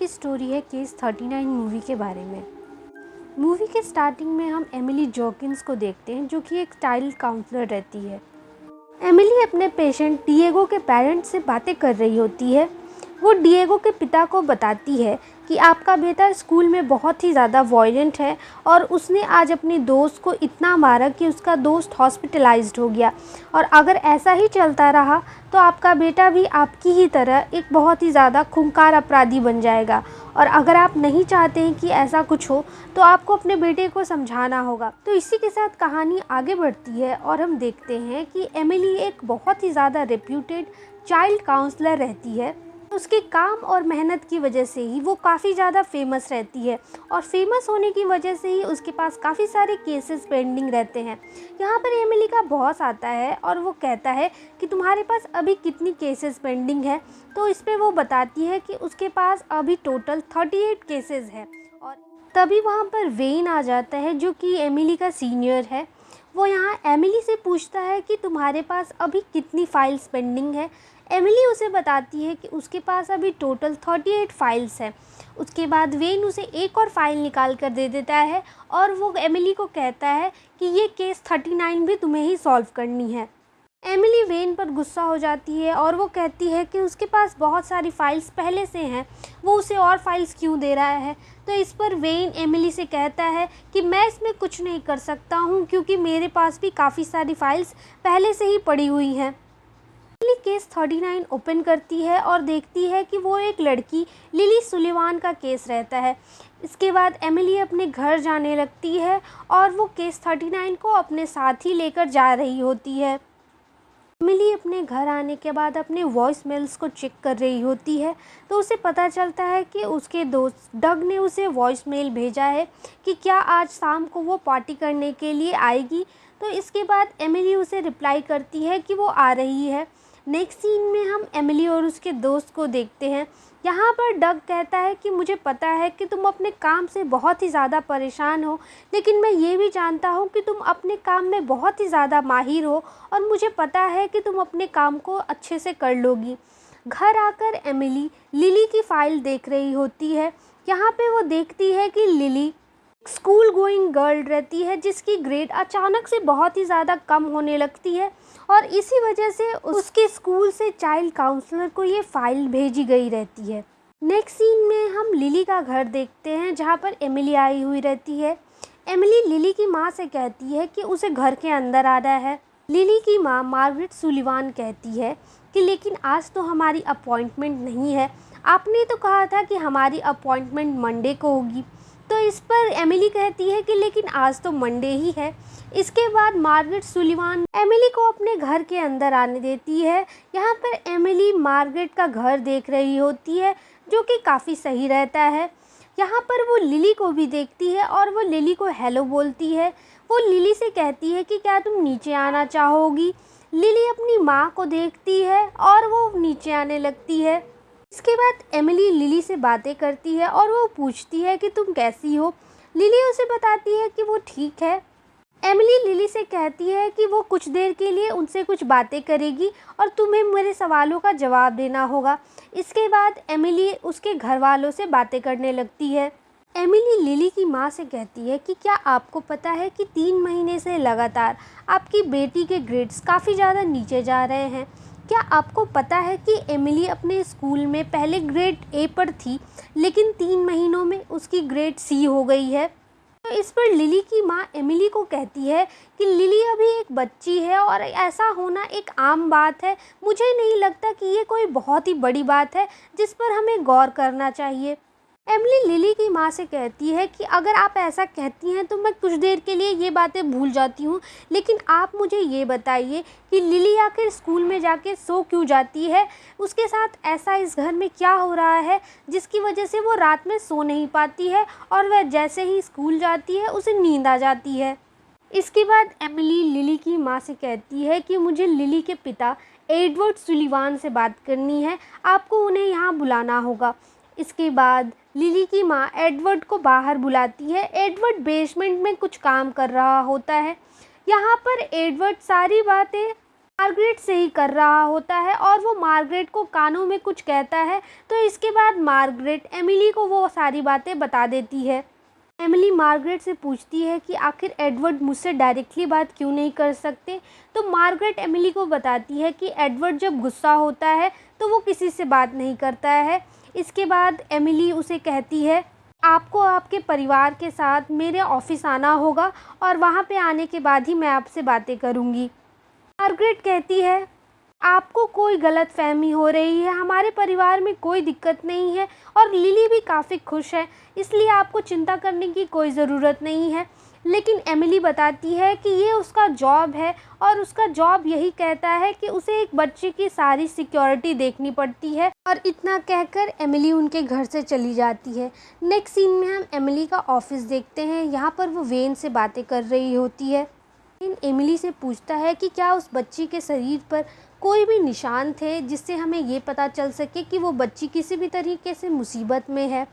की स्टोरी है case 39 movie के बारे में। मूवी के स्टार्टिंग में हम एमिली जॉकिंस को देखते हैं जो कि एक चाइल्ड काउंसलर रहती है। एमिली अपने पेशेंट डिएगो के पेरेंट्स से बातें कर रही होती है। वो डिएगो के पिता को बताती है कि आपका बेटा स्कूल में बहुत ही ज़्यादा वॉयलेंट है और उसने आज अपने दोस्त को इतना मारा कि उसका दोस्त हॉस्पिटलाइज्ड हो गया, और अगर ऐसा ही चलता रहा तो आपका बेटा भी आपकी ही तरह एक बहुत ही ज़्यादा खूंखार अपराधी बन जाएगा, और अगर आप नहीं चाहते हैं कि ऐसा कुछ हो तो आपको अपने बेटे को समझाना होगा। तो इसी के साथ कहानी आगे बढ़ती है और हम देखते हैं कि एमिली एक बहुत ही ज़्यादा रेप्यूटेड चाइल्ड काउंसलर रहती है। उसके काम और मेहनत की वजह से ही वो काफ़ी ज़्यादा फेमस रहती है, और फेमस होने की वजह से ही उसके पास काफ़ी सारे केसेस पेंडिंग रहते हैं। यहाँ पर एमिली का बॉस आता है और वो कहता है कि तुम्हारे पास अभी कितनी केसेस पेंडिंग है। तो इस पे वो बताती है कि उसके पास अभी टोटल 38 केसेस है। और तभी वहाँ पर वेन आ जाता है जो कि एमिली का सीनियर है। वो यहाँ एमिली से पूछता है कि तुम्हारे पास अभी कितनी फाइल्स पेंडिंग है। एमिली उसे बताती है कि उसके पास अभी टोटल 38 फाइल्स है। उसके बाद वेन उसे एक और फाइल निकाल कर दे देता है और वो एमिली को कहता है कि ये केस 39 भी तुम्हें ही सॉल्व करनी है। एमिली वेन पर गुस्सा हो जाती है और वो कहती है कि उसके पास बहुत सारी फाइल्स पहले से हैं, वो उसे और फाइल्स क्यों दे रहा है। तो इस पर वेन एमिली से कहता है कि मैं इसमें कुछ नहीं कर सकता हूँ क्योंकि मेरे पास भी काफ़ी सारी फाइल्स पहले से ही पड़ी हुई हैं। एमिली केस 39 ओपन करती है और देखती है कि वो एक लड़की लिली सुलिवान का केस रहता है। इसके बाद एमिली अपने घर जाने लगती है और वो केस 39 को अपने साथ ही लेकर जा रही होती है। एमिली अपने घर आने के बाद अपने वॉइस मेल्स को चेक कर रही होती है तो उसे पता चलता है कि उसके दोस्त डग ने उसे वॉइस मेल भेजा है कि क्या आज शाम को वो पार्टी करने के लिए आएगी। तो इसके बाद एमिली उसे रिप्लाई करती है कि वो आ रही है। नेक्स्ट सीन में हम एमिली और उसके दोस्त को देखते हैं। यहाँ पर डग कहता है कि मुझे पता है कि तुम अपने काम से बहुत ही ज़्यादा परेशान हो, लेकिन मैं ये भी जानता हूँ कि तुम अपने काम में बहुत ही ज़्यादा माहिर हो और मुझे पता है कि तुम अपने काम को अच्छे से कर लोगी। घर आकर एमिली लिली की फ़ाइल देख रही होती है। यहाँ पे वो देखती है कि लिली स्कूल गोइंग गर्ल रहती है जिसकी ग्रेड अचानक से बहुत ही ज़्यादा कम होने लगती है, और इसी वजह से उसके स्कूल से चाइल्ड काउंसलर को ये फ़ाइल भेजी गई रहती है। नेक्स्ट सीन में हम लिली का घर देखते हैं जहाँ पर एमिली आई हुई रहती है। एमिली लिली की माँ से कहती है कि उसे घर के अंदर आना है। लिली की माँ मार्गरेट सुलिवान कहती है कि लेकिन आज तो हमारी अपॉइंटमेंट नहीं है, आपने तो कहा था कि हमारी अपॉइंटमेंट मंडे को होगी। तो इस पर एमिली कहती है कि लेकिन आज तो मंडे ही है। इसके बाद मार्गरेट सुलिवान एमिली को अपने घर के अंदर आने देती है। यहाँ पर एमिली मार्गरेट का घर देख रही होती है जो कि काफ़ी सही रहता है। यहाँ पर वो लिली को भी देखती है और वो लिली को हेलो बोलती है। वो लिली से कहती है कि क्या तुम नीचे आना चाहोगी। लिली अपनी माँ को देखती है और वो नीचे आने लगती है। इसके बाद एमिली लिली से बातें करती है और वो पूछती है कि तुम कैसी हो। लिली उसे बताती है कि वो ठीक है। एमिली लिली से कहती है कि वो कुछ देर के लिए उनसे कुछ बातें करेगी और तुम्हें मेरे सवालों का जवाब देना होगा। इसके बाद एमिली उसके घर वालों से बातें करने लगती है। एमिली लिली की माँ से कहती है कि क्या आपको पता है कि 3 महीने से लगातार आपकी बेटी के ग्रेड्स काफ़ी ज़्यादा नीचे जा रहे हैं। क्या आपको पता है कि एमिली अपने स्कूल में पहले ग्रेड ए पर थी, लेकिन 3 महीनों में उसकी ग्रेड सी हो गई है। तो इस पर लिली की माँ एमिली को कहती है कि लिली अभी एक बच्ची है और ऐसा होना एक आम बात है। मुझे नहीं लगता कि ये कोई बहुत ही बड़ी बात है जिस पर हमें गौर करना चाहिए। एमिली लिली की माँ से कहती है कि अगर आप ऐसा कहती हैं तो मैं कुछ देर के लिए ये बातें भूल जाती हूँ, लेकिन आप मुझे ये बताइए कि लिली आखिर स्कूल में जाके सो क्यों जाती है। उसके साथ ऐसा इस घर में क्या हो रहा है जिसकी वजह से वो रात में सो नहीं पाती है और वह जैसे ही स्कूल जाती है उसे नींद आ जाती है। इसके बाद एमिली लिली की माँ से कहती है कि मुझे लिली के पिता एडवर्ड सुलिवान से बात करनी है, आपको उन्हें यहाँ बुलाना होगा। इसके बाद लिली की माँ एडवर्ड को बाहर बुलाती है। एडवर्ड बेसमेंट में कुछ काम कर रहा होता है। यहाँ पर एडवर्ड सारी बातें मार्गरेट से ही कर रहा होता है और वो मार्गरेट को कानों में कुछ कहता है। तो इसके बाद मार्गरेट एमिली को वो सारी बातें बता देती है। एमिली मार्गरेट से पूछती है कि आखिर एडवर्ड मुझसे डायरेक्टली बात क्यों नहीं कर सकते। तो मार्गरेट एमिली को बताती है कि एडवर्ड जब गुस्सा होता है तो वो किसी से बात नहीं करता है। इसके बाद एमिली उसे कहती है, आपको आपके परिवार के साथ मेरे ऑफिस आना होगा और वहाँ पे आने के बाद ही मैं आपसे बातें करूँगी। मार्गरेट कहती है, आपको कोई गलतफहमी हो रही है, हमारे परिवार में कोई दिक्कत नहीं है और लिली भी काफ़ी खुश है, इसलिए आपको चिंता करने की कोई ज़रूरत नहीं है। लेकिन एमिली बताती है कि ये उसका जॉब है और उसका जॉब यही कहता है कि उसे एक बच्चे की सारी सिक्योरिटी देखनी पड़ती है। और इतना कहकर एमिली उनके घर से चली जाती है। नेक्स्ट सीन में हम एमिली का ऑफिस देखते हैं। यहाँ पर वो वेन से बातें कर रही होती है। वेन एमिली से पूछता है कि क्या उस बच्ची के शरीर पर कोई भी निशान थे जिससे हमें ये पता चल सके कि वो बच्ची किसी भी तरीके से मुसीबत में है।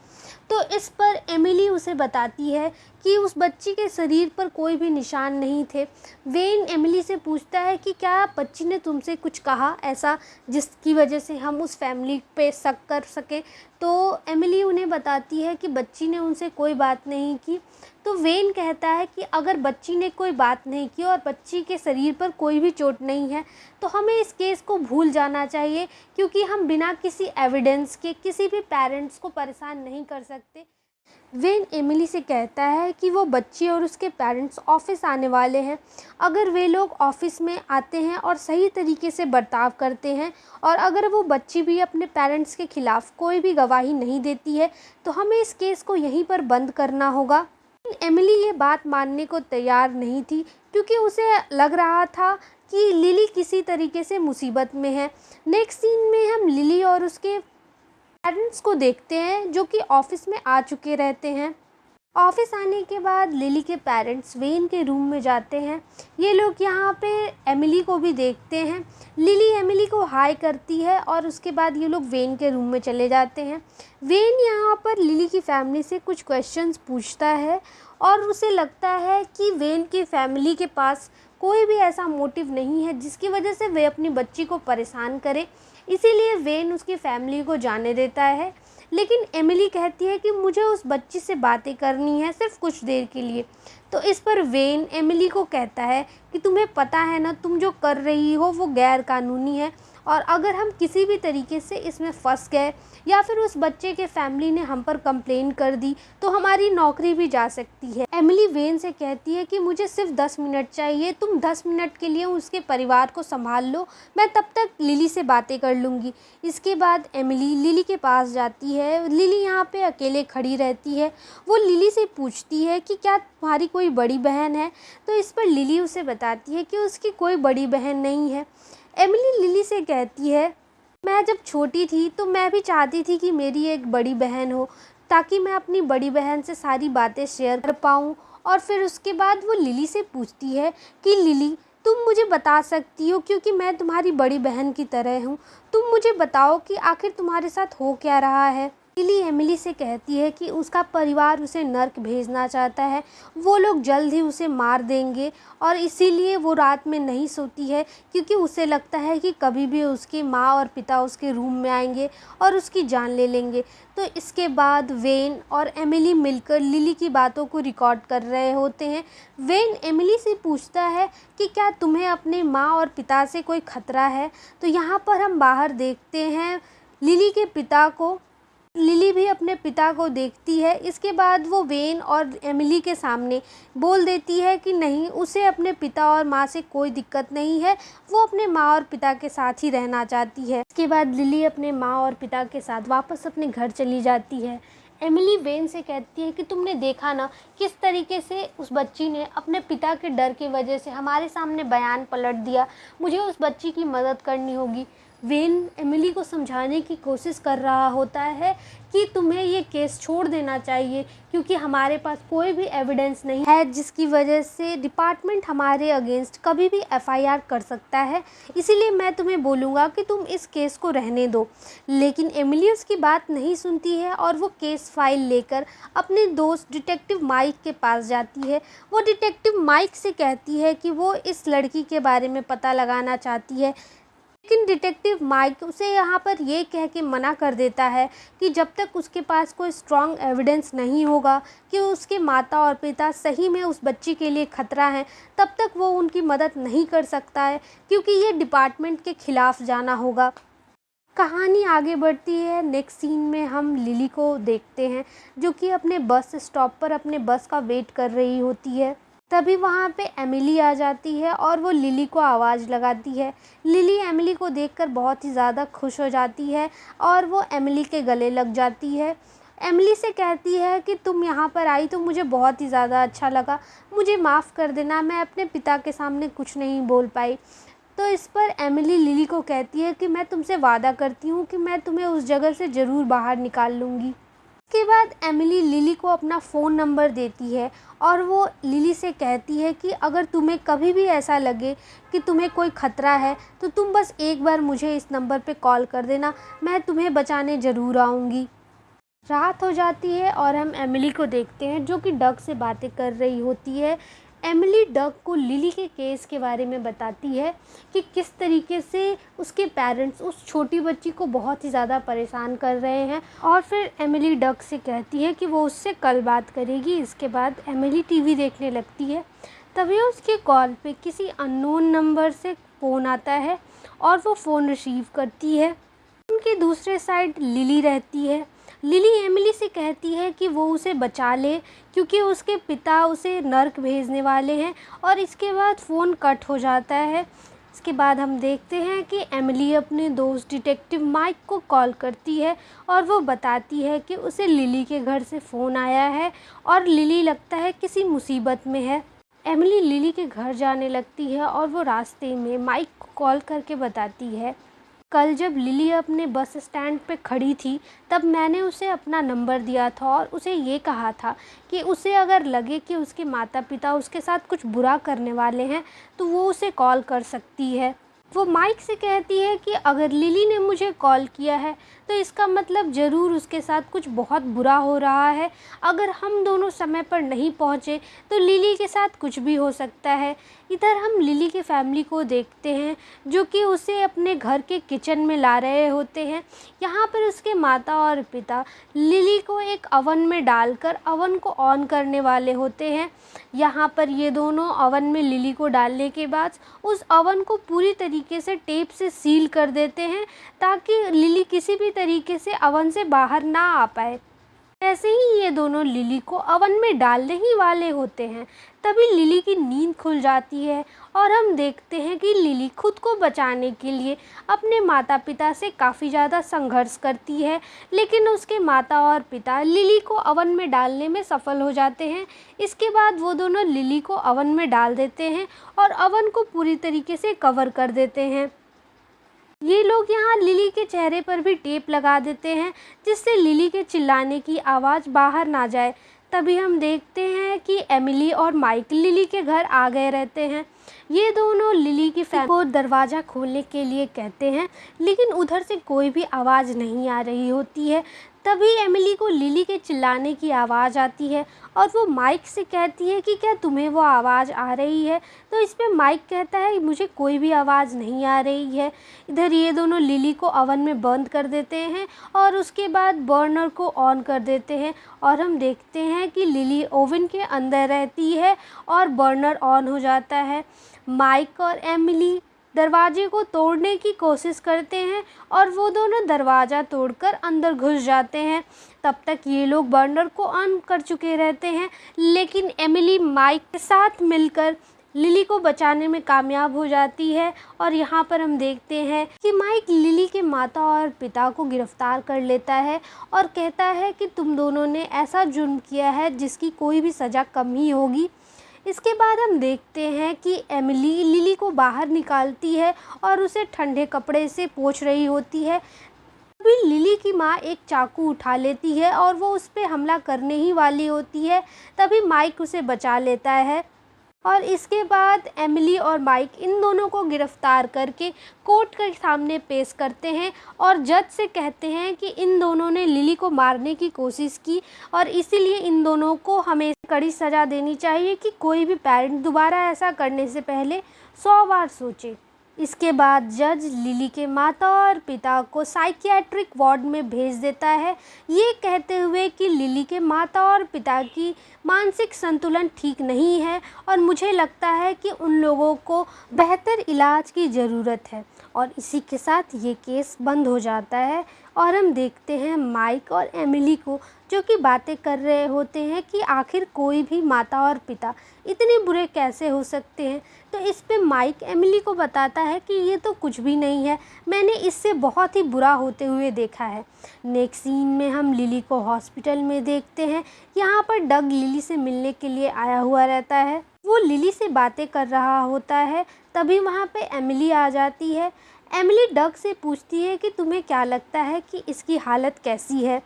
तो इस पर एमिली उसे बताती है कि उस बच्ची के शरीर पर कोई भी निशान नहीं थे। वेन एमिली से पूछता है कि क्या बच्ची ने तुमसे कुछ कहा ऐसा जिसकी वजह से हम उस फैमिली पे शक कर सकें। तो एमिली उन्हें बताती है कि बच्ची ने उनसे कोई बात नहीं की। तो वेन कहता है कि अगर बच्ची ने कोई बात नहीं की और बच्ची के शरीर पर कोई भी चोट नहीं है तो हमें इस केस को भूल जाना चाहिए, क्योंकि हम बिना किसी एविडेंस के किसी भी पेरेंट्स को परेशान नहीं कर सकते। वेन एमिली से कहता है कि वो बच्ची और उसके पेरेंट्स ऑफिस आने वाले हैं। अगर वे लोग ऑफिस में आते हैं और सही तरीके से बर्ताव करते हैं और अगर वो बच्ची भी अपने पेरेंट्स के खिलाफ़ कोई भी गवाही नहीं देती है तो हमें इस केस को यहीं पर बंद करना होगा। एमिली ये बात मानने को तैयार नहीं थी, क्योंकि उसे लग रहा था कि लिली किसी तरीके से मुसीबत में है। नेक्स्ट सीन में हम लिली और उसके पेरेंट्स को देखते हैं जो कि ऑफिस में आ चुके रहते हैं। ऑफिस आने के बाद लिली के पेरेंट्स वेन के रूम में जाते हैं। ये लोग यहाँ पे एमिली को भी देखते हैं। लिली एमिली को हाय करती है और उसके बाद ये लोग वेन के रूम में चले जाते हैं। वेन यहाँ पर लिली की फैमिली से कुछ क्वेश्चंस पूछता है और उसे लगता है कि वेन की फैमिली के पास कोई भी ऐसा मोटिव नहीं है जिसकी वजह से वे अपनी बच्ची को परेशान करे, इसीलिए वेन उसकी फैमिली को जाने देता है। लेकिन एमिली कहती है कि मुझे उस बच्ची से बातें करनी है सिर्फ कुछ देर के लिए। तो इस पर वेन एमिली को कहता है कि तुम्हें पता है ना, तुम जो कर रही हो वो गैर कानूनी है और अगर हम किसी भी तरीके से इसमें फंस गए या फिर उस बच्चे के फैमिली ने हम पर कंप्लेन कर दी तो हमारी नौकरी भी जा सकती है। एमिली वेन से कहती है कि मुझे सिर्फ 10 मिनट चाहिए, तुम 10 मिनट के लिए उसके परिवार को संभाल लो, मैं तब तक लिली से बातें कर लूँगी। इसके बाद एमिली लिली के पास जाती है। लिली यहाँ पे अकेले खड़ी रहती है। वो लिली से पूछती है कि क्या तुम्हारी कोई बड़ी बहन है। तो इस पर लिली उसे बताती है कि उसकी कोई बड़ी बहन नहीं है। एमिली लिली से कहती है, मैं जब छोटी थी तो मैं भी चाहती थी कि मेरी एक बड़ी बहन हो ताकि मैं अपनी बड़ी बहन से सारी बातें शेयर कर पाऊँ। और फिर उसके बाद वो लिली से पूछती है कि लिली तुम मुझे बता सकती हो, क्योंकि मैं तुम्हारी बड़ी बहन की तरह हूँ, तुम मुझे बताओ कि आखिर तुम्हारे साथ हो क्या रहा है। लिली एमिली से कहती है कि उसका परिवार उसे नर्क भेजना चाहता है, वो लोग जल्द ही उसे मार देंगे और इसीलिए वो रात में नहीं सोती है, क्योंकि उसे लगता है कि कभी भी उसकी माँ और पिता उसके रूम में आएंगे और उसकी जान ले लेंगे। तो इसके बाद वेन और एमिली मिलकर लिली की बातों को रिकॉर्ड कर रहे होते हैं। वेन एमिली से पूछता है कि क्या तुम्हें अपने माँ और पिता से कोई खतरा है। तो यहाँ पर हम बाहर देखते हैं लिली के पिता को। लिली भी अपने पिता को देखती है। इसके बाद वो वेन और एमिली के सामने बोल देती है कि नहीं, उसे अपने पिता और माँ से कोई दिक्कत नहीं है, वो अपने माँ और पिता के साथ ही रहना चाहती है। इसके बाद लिली अपने माँ और पिता के साथ वापस अपने घर चली जाती है। एमिली वेन से कहती है कि तुमने देखा ना किस तरीके से उस बच्ची ने अपने पिता के डर की वजह से हमारे सामने बयान पलट दिया, मुझे उस बच्ची की मदद करनी होगी। वेन एमिली को समझाने की कोशिश कर रहा होता है कि तुम्हें ये केस छोड़ देना चाहिए क्योंकि हमारे पास कोई भी एविडेंस नहीं है जिसकी वजह से डिपार्टमेंट हमारे अगेंस्ट कभी भी एफआईआर कर सकता है, इसीलिए मैं तुम्हें बोलूँगा कि तुम इस केस को रहने दो। लेकिन एमिली उसकी बात नहीं सुनती है और वो केस फाइल लेकर अपने दोस्त डिटेक्टिव माइक के पास जाती है। वो डिटेक्टिव माइक से कहती है कि वो इस लड़की के बारे में पता लगाना चाहती है, लेकिन डिटेक्टिव माइक उसे यहाँ पर ये कह के मना कर देता है कि जब तक उसके पास कोई स्ट्रॉन्ग एविडेंस नहीं होगा कि उसके माता और पिता सही में उस बच्ची के लिए खतरा हैं, तब तक वो उनकी मदद नहीं कर सकता है, क्योंकि ये डिपार्टमेंट के खिलाफ जाना होगा। कहानी आगे बढ़ती है। नेक्स्ट सीन में हम लिली को देखते हैं जो कि अपने बस स्टॉप पर अपने बस का वेट कर रही होती है। तभी वहाँ पे एमिली आ जाती है और वो लिली को आवाज़ लगाती है। लिली एमिली को देखकर बहुत ही ज़्यादा खुश हो जाती है और वो एमिली के गले लग जाती है। एमिली से कहती है कि तुम यहाँ पर आई तो मुझे बहुत ही ज़्यादा अच्छा लगा, मुझे माफ़ कर देना, मैं अपने पिता के सामने कुछ नहीं बोल पाई। तो इस पर एमिली लिली को कहती है कि मैं तुमसे वादा करती हूँ कि मैं तुम्हें उस जगह से ज़रूर बाहर निकाल लूँगी। उसके बाद एमिली लिली को अपना फ़ोन नंबर देती है और वो लिली से कहती है कि अगर तुम्हें कभी भी ऐसा लगे कि तुम्हें कोई ख़तरा है तो तुम बस एक बार मुझे इस नंबर पे कॉल कर देना, मैं तुम्हें बचाने ज़रूर आऊँगी। रात हो जाती है और हम एमिली को देखते हैं जो कि डग से बातें कर रही होती है। एमिली डग को लिली के केस के बारे में बताती है कि किस तरीके से उसके पेरेंट्स उस छोटी बच्ची को बहुत ही ज़्यादा परेशान कर रहे हैं, और फिर एमिली डग से कहती है कि वो उससे कल बात करेगी। इसके बाद एमिली टीवी देखने लगती है। तभी उसके कॉल पे किसी अननोन नंबर से फ़ोन आता है और वो फ़ोन रिसीव करती है। उनके दूसरे साइड लिली रहती है। लिली एमिली से कहती है कि वो उसे बचा ले क्योंकि उसके पिता उसे नर्क भेजने वाले हैं, और इसके बाद फ़ोन कट हो जाता है। इसके बाद हम देखते हैं कि एमिली अपने दोस्त डिटेक्टिव माइक को कॉल करती है और वो बताती है कि उसे लिली के घर से फ़ोन आया है और लिली लगता है किसी मुसीबत में है। एमिली लिली के घर जाने लगती है और वो रास्ते में माइक को कॉल करके बताती है, कल जब लिली अपने बस स्टैंड पे खड़ी थी तब मैंने उसे अपना नंबर दिया था और उसे ये कहा था कि उसे अगर लगे कि उसके माता पिता उसके साथ कुछ बुरा करने वाले हैं तो वो उसे कॉल कर सकती है। वो माइक से कहती है कि अगर लिली ने मुझे कॉल किया है तो इसका मतलब ज़रूर उसके साथ कुछ बहुत बुरा हो रहा है। अगर हम दोनों समय पर नहीं पहुँचे तो लिली के साथ कुछ भी हो सकता है। इधर हम लिली के फैमिली को देखते हैं जो कि उसे अपने घर के किचन में ला रहे होते हैं। यहाँ पर उसके माता और पिता लिली को एक अवन में डालकर अवन को ऑन करने वाले होते हैं। यहाँ पर ये दोनों अवन में लिली को डालने के बाद उस अवन को पूरी तरीके से टेप से सील कर देते हैं ताकि लिली किसी भी तरीके से अवन से बाहर ना आ पाए। ऐसे ही ये दोनों लिली को अवन में डालने ही वाले होते हैं, तभी लिली की नींद खुल जाती है और हम देखते हैं कि लिली खुद को बचाने के लिए अपने माता पिता से काफ़ी ज़्यादा संघर्ष करती है, लेकिन उसके माता और पिता लिली को अवन में डालने में सफल हो जाते हैं। इसके बाद वो दोनों लिली को अवन में डाल देते हैं और अवन को पूरी तरीके से कवर कर देते हैं। ये लोग यहाँ लिली के चेहरे पर भी टेप लगा देते हैं जिससे लिली के चिल्लाने की आवाज़ बाहर ना जाए। तभी हम देखते हैं कि एमिली और माइक लिली के घर आ गए रहते हैं। ये दोनों लिली की फैमिली को दरवाज़ा खोलने के लिए कहते हैं, लेकिन उधर से कोई भी आवाज़ नहीं आ रही होती है। तभी एमिली को लिली के चिल्लाने की आवाज़ आती है और वो माइक से कहती है कि क्या तुम्हें वो आवाज़ आ रही है। तो इस पे माइक कहता है मुझे कोई भी आवाज़ नहीं आ रही है। इधर ये दोनों लिली को ओवन में बंद कर देते हैं और उसके बाद बर्नर को ऑन कर देते हैं और हम देखते हैं कि लिली ओवन के अंदर रहती है और बर्नर ऑन हो जाता है। माइक और एमिली दरवाजे को तोड़ने की कोशिश करते हैं और वो दोनों दरवाज़ा तोड़कर अंदर घुस जाते हैं। तब तक ये लोग बर्नर को ऑन कर चुके रहते हैं, लेकिन एमिली माइक के साथ मिलकर लिली को बचाने में कामयाब हो जाती है। और यहाँ पर हम देखते हैं कि माइक लिली के माता और पिता को गिरफ्तार कर लेता है और कहता है कि तुम दोनों ने ऐसा जुर्म किया है जिसकी कोई भी सज़ा कम ही होगी। इसके बाद हम देखते हैं कि एमिली लिली को बाहर निकालती है और उसे ठंडे कपड़े से पोंछ रही होती है। तभी लिली की माँ एक चाकू उठा लेती है और वो उस पे हमला करने ही वाली होती है। तभी माइक उसे बचा लेता है और इसके बाद एमिली और माइक इन दोनों को गिरफ्तार करके कोर्ट के सामने पेश करते हैं और जज से कहते हैं कि इन दोनों ने लिली को मारने की कोशिश की और इसीलिए इन दोनों को हमें कड़ी सज़ा देनी चाहिए कि कोई भी पेरेंट दोबारा ऐसा करने से पहले 100 बार सोचे। इसके बाद जज लिली के माता और पिता को साइकियाट्रिक वार्ड में भेज देता है, ये कहते हुए कि लिली के माता और पिता की मानसिक संतुलन ठीक नहीं है और मुझे लगता है कि उन लोगों को बेहतर इलाज की ज़रूरत है। और इसी के साथ ये केस बंद हो जाता है और हम देखते हैं माइक और एमिली को जो कि बातें कर रहे होते हैं कि आखिर कोई भी माता और पिता इतने बुरे कैसे हो सकते हैं। तो इस पे माइक एमिली को बताता है कि ये तो कुछ भी नहीं है, मैंने इससे बहुत ही बुरा होते हुए देखा है। नेक्स्ट सीन में हम लिली को हॉस्पिटल में देखते हैं। यहाँ पर डग लिली से मिलने के लिए आया हुआ रहता है, वो लिली से बातें कर रहा होता है। तभी वहाँ पे एमिली आ जाती है। एमिली डग से पूछती है कि तुम्हें क्या लगता है कि इसकी हालत कैसी है।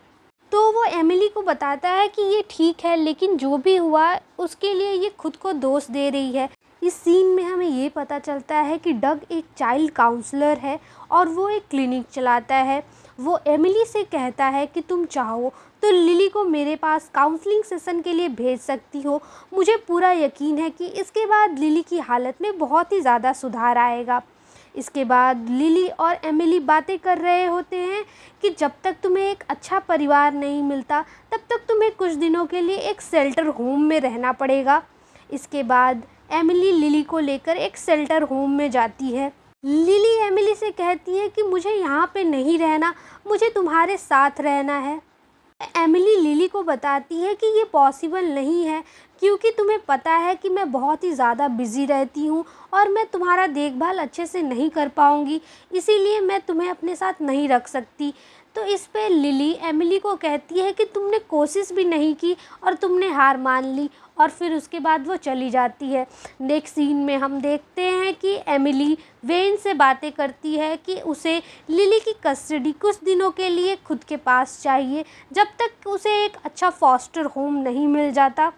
तो वो एमिली को बताता है कि ये ठीक है, लेकिन जो भी हुआ उसके लिए ये खुद को दोष दे रही है। इस सीन में हमें ये पता चलता है कि डग एक चाइल्ड काउंसलर है और वो एक क्लिनिक चलाता है। वो एमिली से कहता है कि तुम चाहो तो लिली को मेरे पास काउंसलिंग सेशन के लिए भेज सकती हो, मुझे पूरा यकीन है कि इसके बाद लिली की हालत में बहुत ही ज़्यादा सुधार आएगा। इसके बाद लिली और एमिली बातें कर रहे होते हैं कि जब तक तुम्हें एक अच्छा परिवार नहीं मिलता तब तक तुम्हें कुछ दिनों के लिए एक शेल्टर होम में रहना पड़ेगा। इसके बाद एमिली लिली को लेकर एक शेल्टर होम में जाती है। लिली एमिली से कहती है कि मुझे यहाँ पे नहीं रहना, मुझे तुम्हारे साथ रहना है। एमिली लिली को बताती है कि ये पॉसिबल नहीं है क्योंकि तुम्हें पता है कि मैं बहुत ही ज़्यादा बिज़ी रहती हूँ और मैं तुम्हारा देखभाल अच्छे से नहीं कर पाऊँगी, इसीलिए मैं तुम्हें अपने साथ नहीं रख सकती। तो इस पे लिली एमिली को कहती है कि तुमने कोशिश भी नहीं की और तुमने हार मान ली और फिर उसके बाद वो चली जाती है। नेक्स्ट सीन में हम देखते हैं कि एमिली वेन से बातें करती है कि उसे लिली की कस्टडी कुछ दिनों के लिए खुद के पास चाहिए, जब तक उसे एक अच्छा फॉस्टर होम नहीं मिल जाता।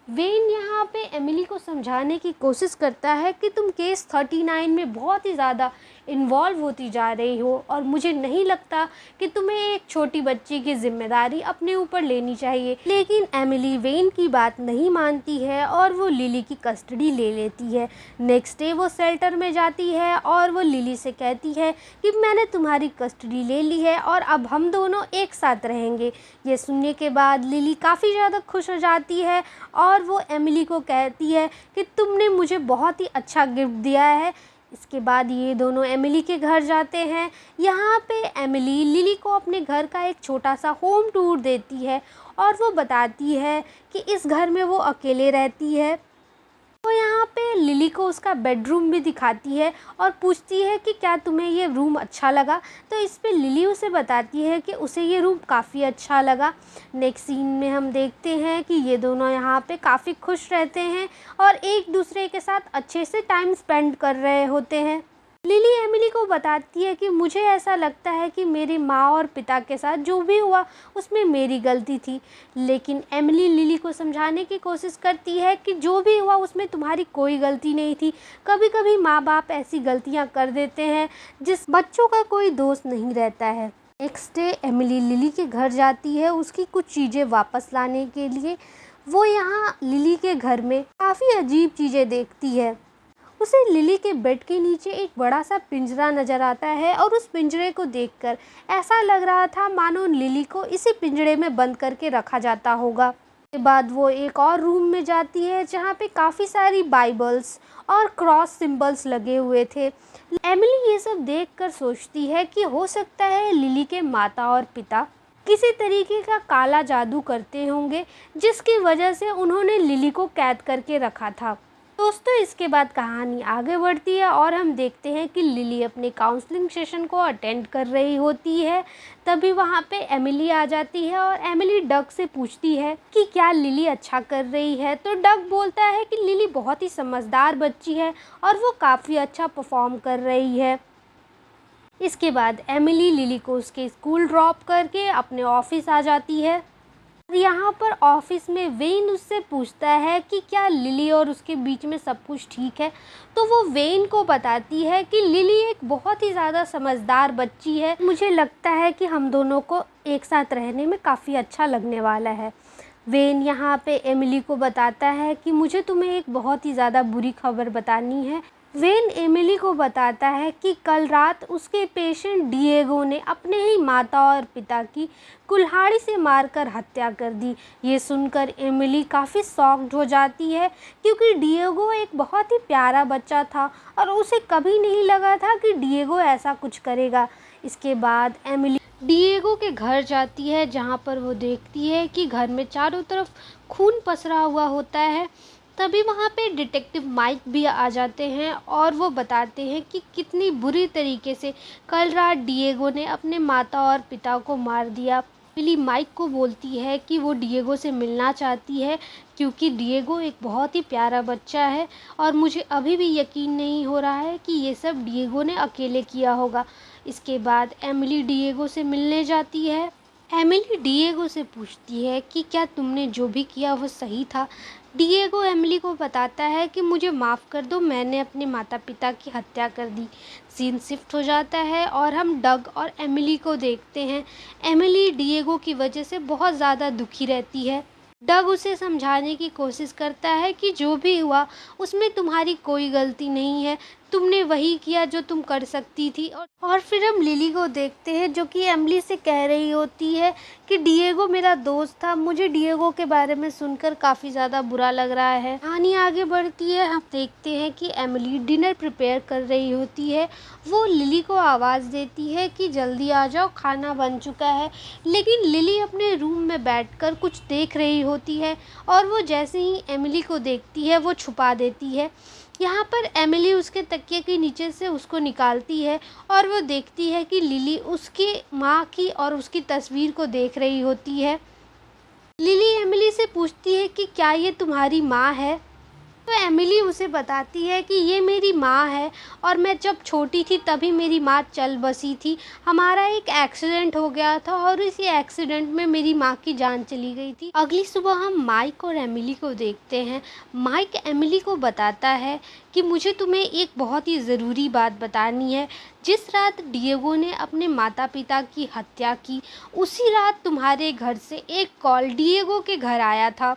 वेन यहाँ पे एमिली को समझाने की कोशिश करता है कि तुम केस 39 में बहुत ही ज़्यादा इन्वॉल्व होती जा रही हो और मुझे नहीं लगता कि तुम्हें एक छोटी बच्ची की जिम्मेदारी अपने ऊपर लेनी चाहिए। लेकिन एमिली वेन की बात नहीं मानती है और वो लिली की कस्टडी ले लेती है। नेक्स्ट डे वो शेल्टर में जाती है और वो लिली से कहती है कि मैंने तुम्हारी कस्टडी ले ली है और अब हम दोनों एक साथ रहेंगे। ये सुनने के बाद लिली काफ़ी ज़्यादा खुश हो जाती है और वो एमिली को कहती है कि तुमने मुझे बहुत ही अच्छा गिफ्ट दिया है। इसके बाद ये दोनों एमिली के घर जाते हैं। यहाँ पे एमिली लिली को अपने घर का एक छोटा सा होम टूर देती है और वो बताती है कि इस घर में वो अकेले रहती है। तो यहाँ पे लिली को उसका बेडरूम भी दिखाती है और पूछती है कि क्या तुम्हें ये रूम अच्छा लगा। तो इस पे लिली उसे बताती है कि उसे ये रूम काफ़ी अच्छा लगा। नेक्स्ट सीन में हम देखते हैं कि ये दोनों यहाँ पे काफ़ी खुश रहते हैं और एक दूसरे के साथ अच्छे से टाइम स्पेंड कर रहे होते हैं। लिली एमिली को बताती है कि मुझे ऐसा लगता है कि मेरी माँ और पिता के साथ जो भी हुआ उसमें मेरी गलती थी, लेकिन एमिली लिली को समझाने की कोशिश करती है कि जो भी हुआ उसमें तुम्हारी कोई गलती नहीं थी। कभी कभी माँ बाप ऐसी गलतियाँ कर देते हैं जिस बच्चों का कोई दोष नहीं रहता है। नेक्स्ट डे एमिली लिली के घर जाती है उसकी कुछ चीज़ें वापस लाने के लिए। वो यहाँ लिली के घर में काफ़ी अजीब चीज़ें देखती है। उसे लिली के बेड के नीचे एक बड़ा सा पिंजरा नज़र आता है और उस पिंजरे को देखकर ऐसा लग रहा था मानो लिली को इसी पिंजरे में बंद करके रखा जाता होगा। के बाद वो एक और रूम में जाती है जहाँ पे काफ़ी सारी बाइबल्स और क्रॉस सिंबल्स लगे हुए थे। एमिली ये सब देखकर सोचती है कि हो सकता है लिली के माता और पिता किसी तरीके का काला जादू करते होंगे जिसकी वजह से उन्होंने लिली को कैद करके रखा था। दोस्तों इसके बाद कहानी आगे बढ़ती है और हम देखते हैं कि लिली अपने काउंसलिंग सेशन को अटेंड कर रही होती है। तभी वहाँ पे एमिली आ जाती है और एमिली डग से पूछती है कि क्या लिली अच्छा कर रही है। तो डग बोलता है कि लिली बहुत ही समझदार बच्ची है और वो काफ़ी अच्छा परफॉर्म कर रही है। इसके बाद एमिली लिली को उसके स्कूल ड्रॉप करके अपने ऑफिस आ जाती है। यहाँ पर ऑफिस में वेन उससे पूछता है कि क्या लिली और उसके बीच में सब कुछ ठीक है। तो वो वेन को बताती है कि लिली एक बहुत ही ज़्यादा समझदार बच्ची है, मुझे लगता है कि हम दोनों को एक साथ रहने में काफ़ी अच्छा लगने वाला है। वेन यहाँ पे एमिली को बताता है कि मुझे तुम्हें एक बहुत ही ज़्यादा बुरी खबर बतानी है। वेन एमिली को बताता है कि कल रात उसके पेशेंट डिएगो ने अपने ही माता और पिता की कुल्हाड़ी से मारकर हत्या कर दी। ये सुनकर एमिली काफ़ी शॉक्ड हो जाती है क्योंकि डिएगो एक बहुत ही प्यारा बच्चा था और उसे कभी नहीं लगा था कि डिएगो ऐसा कुछ करेगा। इसके बाद एमिली डिएगो के घर जाती है जहाँ पर वो देखती है कि घर में चारों तरफ खून पसरा हुआ होता है। तभी वहाँ पे डिटेक्टिव माइक भी आ जाते हैं और वो बताते हैं कि कितनी बुरी तरीके से कल रात डिएगो ने अपने माता और पिता को मार दिया। बिली माइक को बोलती है कि वो डिएगो से मिलना चाहती है क्योंकि डिएगो एक बहुत ही प्यारा बच्चा है और मुझे अभी भी यकीन नहीं हो रहा है कि ये सब डिएगो ने अकेले किया होगा। इसके बाद एमिली डिएगो से मिलने जाती है। एमिली डिएगो से पूछती है कि क्या तुमने जो भी किया वो सही था। डिएगो एमिली को बताता है कि मुझे माफ़ कर दो, मैंने अपने माता पिता की हत्या कर दी। सीन शिफ्ट हो जाता है और हम डग और एमिली को देखते हैं। एमिली डिएगो की वजह से बहुत ज़्यादा दुखी रहती है। डग उसे समझाने की कोशिश करता है कि जो भी हुआ उसमें तुम्हारी कोई गलती नहीं है, तुमने वही किया जो तुम कर सकती थी। और फिर हम लिली को देखते हैं जो कि एमिली से कह रही होती है कि डिएगो मेरा दोस्त था, मुझे डिएगो के बारे में सुनकर काफ़ी ज़्यादा बुरा लग रहा है। कहानी आगे बढ़ती है, हम देखते हैं कि एमिली डिनर प्रिपेयर कर रही होती है। वो लिली को आवाज़ देती है कि जल्दी आ जाओ, खाना बन चुका है। लेकिन लिली अपने रूम में बैठकर कुछ देख रही होती है और वो जैसे ही एमिली को देखती है वो छुपा देती है। यहाँ पर एमिली उसके तकिए के नीचे से उसको निकालती है और वो देखती है कि लिली उसकी माँ की और उसकी तस्वीर को देख रही होती है। लिली एमिली से पूछती है कि क्या ये तुम्हारी माँ है। तो एमिली उसे बताती है कि ये मेरी माँ है और मैं जब छोटी थी तभी मेरी माँ चल बसी थी। हमारा एक एक्सीडेंट हो गया था और इसी एक्सीडेंट में मेरी माँ की जान चली गई थी। अगली सुबह हम माइक और एमिली को देखते हैं। माइक एमिली को बताता है कि मुझे तुम्हें एक बहुत ही ज़रूरी बात बतानी है। जिस रात डिएगो ने अपने माता पिता की हत्या की, उसी रात तुम्हारे घर से एक कॉल डिएगो के घर आया था।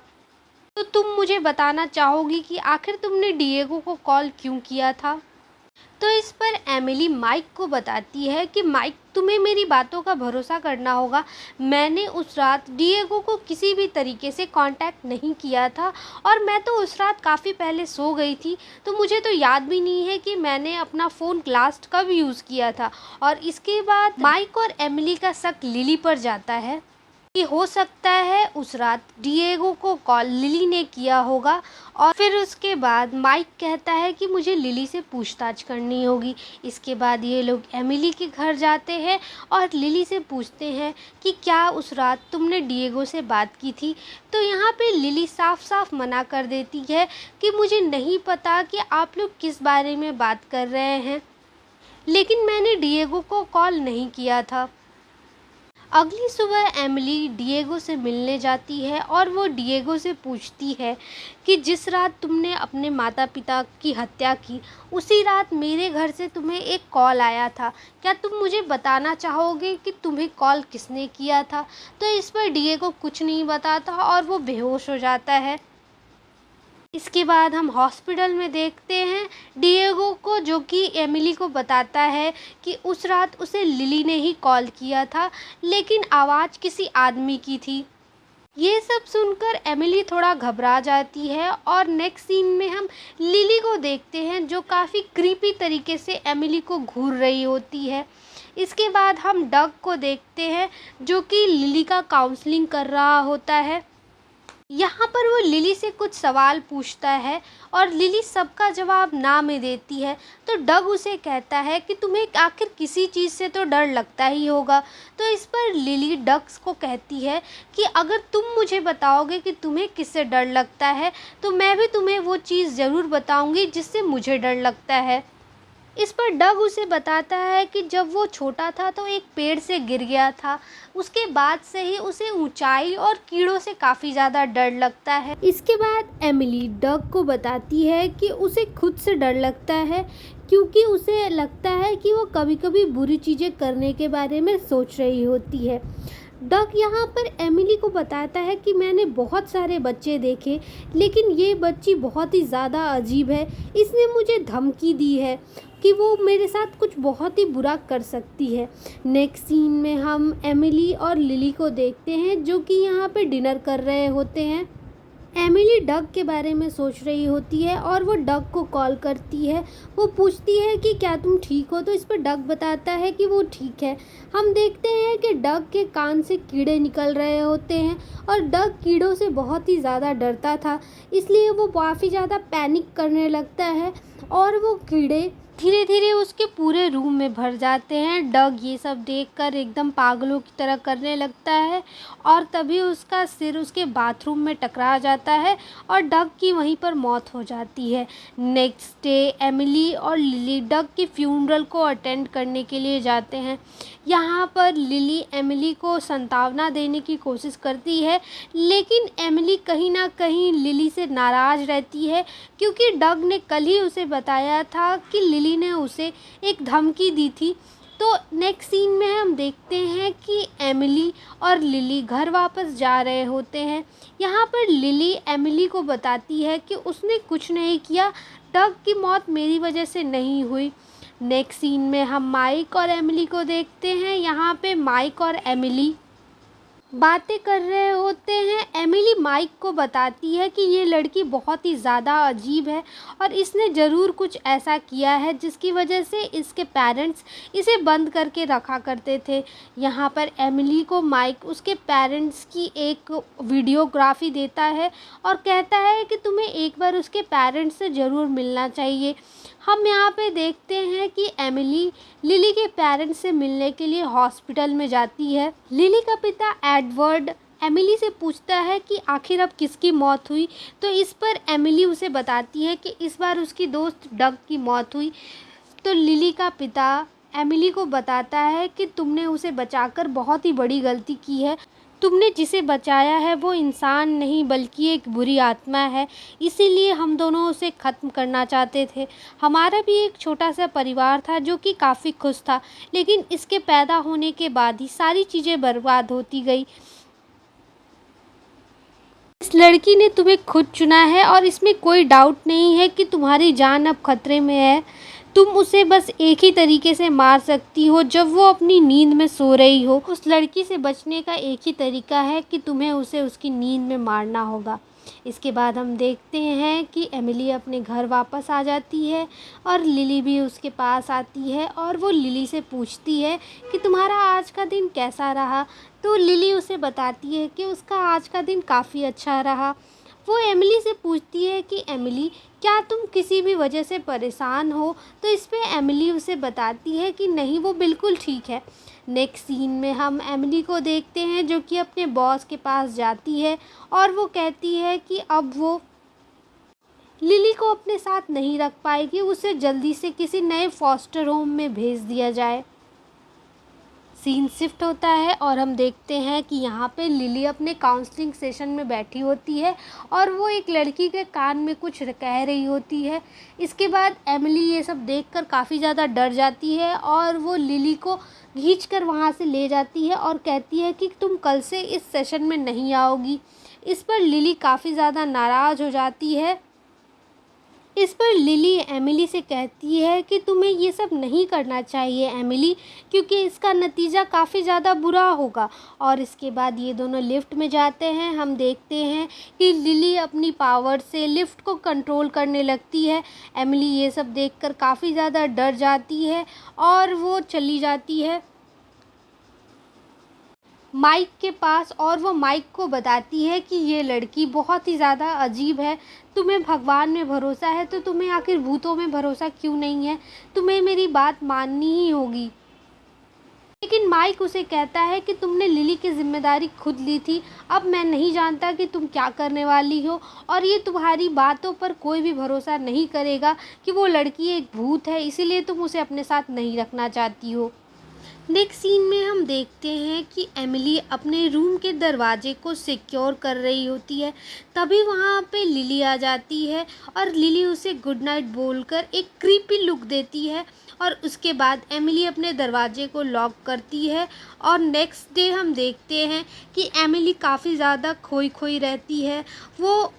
तो तुम मुझे बताना चाहोगी कि आखिर तुमने डिएगो को कॉल क्यों किया था। तो इस पर एमिली माइक को बताती है कि माइक, तुम्हें मेरी बातों का भरोसा करना होगा। मैंने उस रात डिएगो को किसी भी तरीके से कांटेक्ट नहीं किया था और मैं तो उस रात काफ़ी पहले सो गई थी, तो मुझे तो याद भी नहीं है कि मैंने अपना फ़ोन लास्ट कब यूज़ किया था। और इसके बाद माइक और एमिली का शक लिली पर जाता है कि हो सकता है उस रात डिएगो को कॉल लिली ने किया होगा। और फिर उसके बाद माइक कहता है कि मुझे लिली से पूछताछ करनी होगी। इसके बाद ये लोग एमिली के घर जाते हैं और लिली से पूछते हैं कि क्या उस रात तुमने डिएगो से बात की थी। तो यहाँ पे लिली साफ साफ मना कर देती है कि मुझे नहीं पता कि आप लोग किस बारे में बात कर रहे हैं, लेकिन मैंने डिएगो को कॉल नहीं किया था। अगली सुबह एमिली डिएगो से मिलने जाती है और वो डिएगो से पूछती है कि जिस रात तुमने अपने माता पिता की हत्या की, उसी रात मेरे घर से तुम्हें एक कॉल आया था। क्या तुम मुझे बताना चाहोगे कि तुम्हें कॉल किसने किया था। तो इस पर डिएगो कुछ नहीं बताता और वो बेहोश हो जाता है। इसके बाद हम हॉस्पिटल में देखते हैं डिएगो को, जो कि एमिली को बताता है कि उस रात उसे लिली ने ही कॉल किया था, लेकिन आवाज़ किसी आदमी की थी। ये सब सुनकर एमिली थोड़ा घबरा जाती है और नेक्स्ट सीन में हम लिली को देखते हैं जो काफ़ी क्रीपी तरीके से एमिली को घूर रही होती है। इसके बाद हम डग को देखते हैं जो कि लिली का काउंसलिंग कर रहा होता है। यहाँ पर वो लिली से कुछ सवाल पूछता है और लिली सबका जवाब ना में देती है। तो डग उसे कहता है कि तुम्हें आखिर किसी चीज़ से तो डर लगता ही होगा। तो इस पर लिली डग्स को कहती है कि अगर तुम मुझे बताओगे कि तुम्हें किससे डर लगता है तो मैं भी तुम्हें वो चीज़ ज़रूर बताऊंगी जिससे मुझे डर लगता है। इस पर डग उसे बताता है कि जब वो छोटा था तो एक पेड़ से गिर गया था। उसके बाद से ही उसे ऊंचाई और कीड़ों से काफ़ी ज़्यादा डर लगता है। इसके बाद एमिली डग को बताती है कि उसे खुद से डर लगता है क्योंकि उसे लगता है कि वो कभी कभी बुरी चीज़ें करने के बारे में सोच रही होती है। डग यहाँ पर एमिली को बताता है कि मैंने बहुत सारे बच्चे देखे लेकिन ये बच्ची बहुत ही ज़्यादा अजीब है। इसने मुझे धमकी दी है कि वो मेरे साथ कुछ बहुत ही बुरा कर सकती है। नेक्स्ट सीन में हम एमिली और लिली को देखते हैं जो कि यहाँ पे डिनर कर रहे होते हैं। एमिली डग के बारे में सोच रही होती है और वो डग को कॉल करती है। वो पूछती है कि क्या तुम ठीक हो, तो इस पर डग बताता है कि वो ठीक है। हम देखते हैं कि डग के कान से कीड़े निकल रहे होते हैं और डग कीड़ों से बहुत ही ज़्यादा डरता था, इसलिए वो काफ़ी ज़्यादा पैनिक करने लगता है और वो कीड़े धीरे धीरे उसके पूरे रूम में भर जाते हैं। डग ये सब देखकर एकदम पागलों की तरह करने लगता है और तभी उसका सिर उसके बाथरूम में टकरा जाता है और डग की वहीं पर मौत हो जाती है। नेक्स्ट डे एमिली और लिली डग के फ्यूनरल को अटेंड करने के लिए जाते हैं। यहाँ पर लिली एमिली को सांत्वना देने की कोशिश करती है लेकिन एमिली कहीं ना कहीं लिली से नाराज़ रहती है क्योंकि डग ने कल ही उसे बताया था कि लिली ने उसे एक धमकी दी थी। तो नेक्स्ट सीन में हम देखते हैं कि एमिली और लिली घर वापस जा रहे होते हैं। यहाँ पर लिली एमिली को बताती है कि उसने कुछ नहीं किया, डग की मौत मेरी वजह से नहीं हुई। नेक्स्ट सीन में हम माइक और एमिली को देखते हैं। यहाँ पे माइक और एमिली बातें कर रहे होते हैं। एमिली माइक को बताती है कि ये लड़की बहुत ही ज़्यादा अजीब है और इसने ज़रूर कुछ ऐसा किया है जिसकी वजह से इसके पेरेंट्स इसे बंद करके रखा करते थे। यहाँ पर एमिली को माइक उसके पेरेंट्स की एक वीडियोग्राफी देता है और कहता है कि तुम्हें एक बार उसके पेरेंट्स से ज़रूर मिलना चाहिए। हम यहाँ पे देखते हैं कि एमिली लिली के पेरेंट्स से मिलने के लिए हॉस्पिटल में जाती है। लिली का पिता एडवर्ड एमिली से पूछता है कि आखिर अब किसकी मौत हुई, तो इस पर एमिली उसे बताती है कि इस बार उसकी दोस्त डग की मौत हुई। तो लिली का पिता एमिली को बताता है कि तुमने उसे बचाकर बहुत ही बड़ी गलती की है। तुमने जिसे बचाया है वो इंसान नहीं बल्कि एक बुरी आत्मा है, इसीलिए हम दोनों उसे ख़त्म करना चाहते थे। हमारा भी एक छोटा सा परिवार था जो कि काफ़ी खुश था, लेकिन इसके पैदा होने के बाद ही सारी चीज़ें बर्बाद होती गई। इस लड़की ने तुम्हें खुद चुना है और इसमें कोई डाउट नहीं है कि तुम्हारी जान अब खतरे में है। तुम उसे बस एक ही तरीके से मार सकती हो, जब वो अपनी नींद में सो रही हो। उस लड़की से बचने का एक ही तरीका है कि तुम्हें उसे उसकी नींद में मारना होगा। इसके बाद हम देखते हैं कि एमिली अपने घर वापस आ जाती है और लिली भी उसके पास आती है और वो लिली से पूछती है कि तुम्हारा आज का दिन कैसा रहा। तो लिली उसे बताती है कि उसका आज का दिन काफ़ी अच्छा रहा। वो एमिली से पूछती है कि एमिली, क्या तुम किसी भी वजह से परेशान हो, तो इस पे एमिली उसे बताती है कि नहीं, वो बिल्कुल ठीक है। नेक्स्ट सीन में हम एमिली को देखते हैं जो कि अपने बॉस के पास जाती है और वो कहती है कि अब वो लिली को अपने साथ नहीं रख पाएगी, उसे जल्दी से किसी नए फॉस्टर होम में भेज दिया जाए। सीन शिफ्ट होता है और हम देखते हैं कि यहाँ पे लिली अपने काउंसलिंग सेशन में बैठी होती है और वो एक लड़की के कान में कुछ कह रही होती है। इसके बाद एमिली ये सब देखकर काफ़ी ज़्यादा डर जाती है और वो लिली को खींचकर वहाँ से ले जाती है और कहती है कि तुम कल से इस सेशन में नहीं आओगी। इस पर लिली काफ़ी ज़्यादा नाराज़ हो जाती है। इस पर लिली एमिली से कहती है कि तुम्हें ये सब नहीं करना चाहिए एमिली, क्योंकि इसका नतीजा काफ़ी ज़्यादा बुरा होगा। और इसके बाद ये दोनों लिफ्ट में जाते हैं। हम देखते हैं कि लिली अपनी पावर से लिफ्ट को कंट्रोल करने लगती है। एमिली ये सब देखकर काफ़ी ज़्यादा डर जाती है और वो चली जाती है। माइक के पास और वो माइक को बताती है कि ये लड़की बहुत ही ज़्यादा अजीब है। तुम्हें भगवान में भरोसा है तो तुम्हें आखिर भूतों में भरोसा क्यों नहीं है? तुम्हें मेरी बात माननी ही होगी। लेकिन माइक उसे कहता है कि तुमने लिली की ज़िम्मेदारी खुद ली थी। अब मैं नहीं जानता कि तुम क्या करने वाली हो, और ये तुम्हारी बातों पर कोई भी भरोसा नहीं करेगा कि वो लड़की एक भूत है, इसीलिए तुम उसे अपने साथ नहीं रखना चाहती हो। नेक्स्ट सीन में हम देखते हैं कि एमिली अपने रूम के दरवाजे को सिक्योर कर रही होती है। तभी वहाँ पे लिली आ जाती है और लिली उसे गुड नाइट बोलकर एक क्रीपी लुक देती है, और उसके बाद एमिली अपने दरवाजे को लॉक करती है। और नेक्स्ट डे हम देखते हैं कि एमिली काफ़ी ज़्यादा खोई खोई रहती है। वो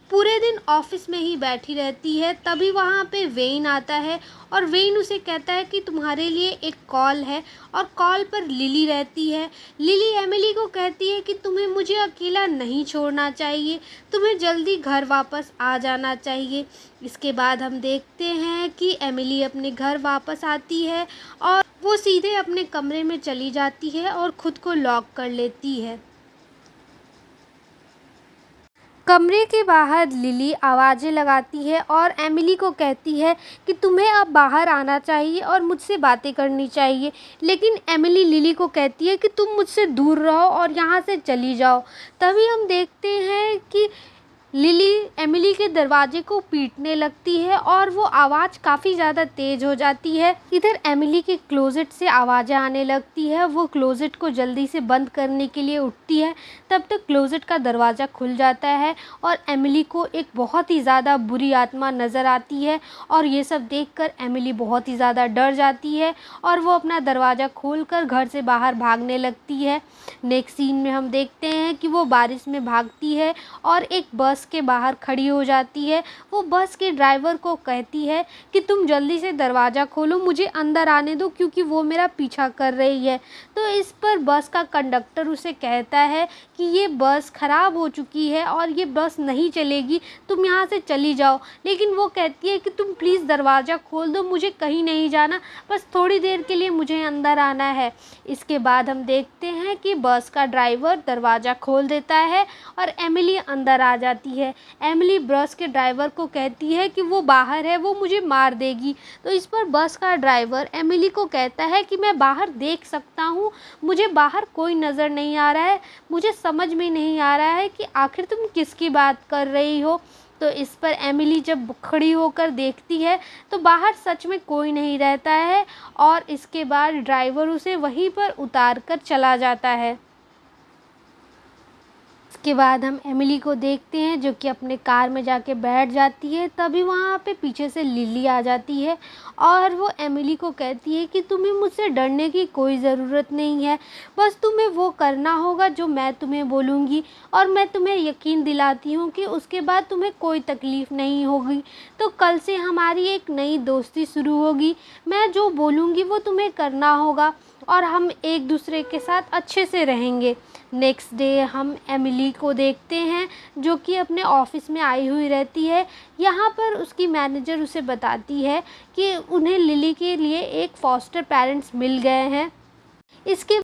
पूरे दिन ऑफिस में ही बैठी रहती है। तभी वहाँ पे वेन आता है और वेन उसे कहता है कि तुम्हारे लिए एक कॉल है, और कॉल पर लिली रहती है। लिली एमिली को कहती है कि तुम्हें मुझे अकेला नहीं छोड़ना चाहिए, तुम्हें जल्दी घर वापस आ जाना चाहिए। इसके बाद हम देखते हैं कि एमिली अपने घर वापस आती है और वो सीधे अपने कमरे में चली जाती है और ख़ुद को लॉक कर लेती है। कमरे के बाहर लिली आवाज़ें लगाती है और एमिली को कहती है कि तुम्हें अब बाहर आना चाहिए और मुझसे बातें करनी चाहिए। लेकिन एमिली लिली को कहती है कि तुम मुझसे दूर रहो और यहाँ से चली जाओ। तभी हम देखते हैं कि लिली एमिली के दरवाजे को पीटने लगती है और वो आवाज़ काफ़ी ज़्यादा तेज़ हो जाती है। इधर एमिली के क्लोज़ेट से आवाज़ें आने लगती है। वो क्लोज़ेट को जल्दी से बंद करने के लिए उठती है। तब तक क्लोज़ेट का दरवाज़ा खुल जाता है और एमिली को एक बहुत ही ज़्यादा बुरी आत्मा नज़र आती है, और ये सब देखकर एमिली बहुत ही ज़्यादा डर जाती है और वो अपना दरवाज़ा खोलकर घर से बाहर भागने लगती है। नेक्स्ट सीन में हम देखते हैं कि वो बारिश में भागती है और एक बस के बाहर खड़ी हो जाती है। वो बस के ड्राइवर को कहती है कि तुम जल्दी से दरवाज़ा खोलो, मुझे अंदर आने दो क्योंकि वो मेरा पीछा कर रही है। तो इस पर बस का कंडक्टर उसे कहता है कि ये बस ख़राब हो चुकी है और ये बस नहीं चलेगी, तुम यहाँ से चली जाओ। लेकिन वो कहती है कि तुम प्लीज़ दरवाज़ा खोल दो, मुझे कहीं नहीं जाना, बस थोड़ी देर के लिए मुझे अंदर आना है। इसके बाद हम देखते हैं कि बस का ड्राइवर दरवाज़ा खोल देता है और एमिली अंदर आ जाती है। एमिली बस के ड्राइवर को कहती है कि वो बाहर है, वो मुझे मार देगी। तो इस पर बस का ड्राइवर एमिली को कहता है कि मैं बाहर देख सकता हूँ, मुझे बाहर कोई नज़र नहीं आ रहा है, मुझे समझ में नहीं आ रहा है कि आखिर तुम किसकी बात कर रही हो। तो इस पर एमिली जब खड़ी होकर देखती है तो बाहर सच में कोई नहीं रहता है, और इसके बाद ड्राइवर उसे वहीं पर उतार कर चला जाता है। इसके बाद हम एमिली को देखते हैं जो कि अपने कार में जाके बैठ जाती है। तभी वहाँ पे पीछे से लिली आ जाती है और वो एमिली को कहती है कि तुम्हें मुझसे डरने की कोई ज़रूरत नहीं है, बस तुम्हें वो करना होगा जो मैं तुम्हें बोलूँगी, और मैं तुम्हें यकीन दिलाती हूँ कि उसके बाद तुम्हें कोई तकलीफ़ नहीं होगी। तो कल से हमारी एक नई दोस्ती शुरू होगी, मैं जो बोलूँगी वो तुम्हें करना होगा और हम एक दूसरे के साथ अच्छे से रहेंगे। नेक्स्ट डे हम एमिली को देखते हैं जो कि अपने ऑफिस में आई हुई रहती है। यहाँ पर उसकी मैनेजर उसे बताती है कि उन्हें लिली के लिए एक फॉस्टर पेरेंट्स मिल गए हैं। इसके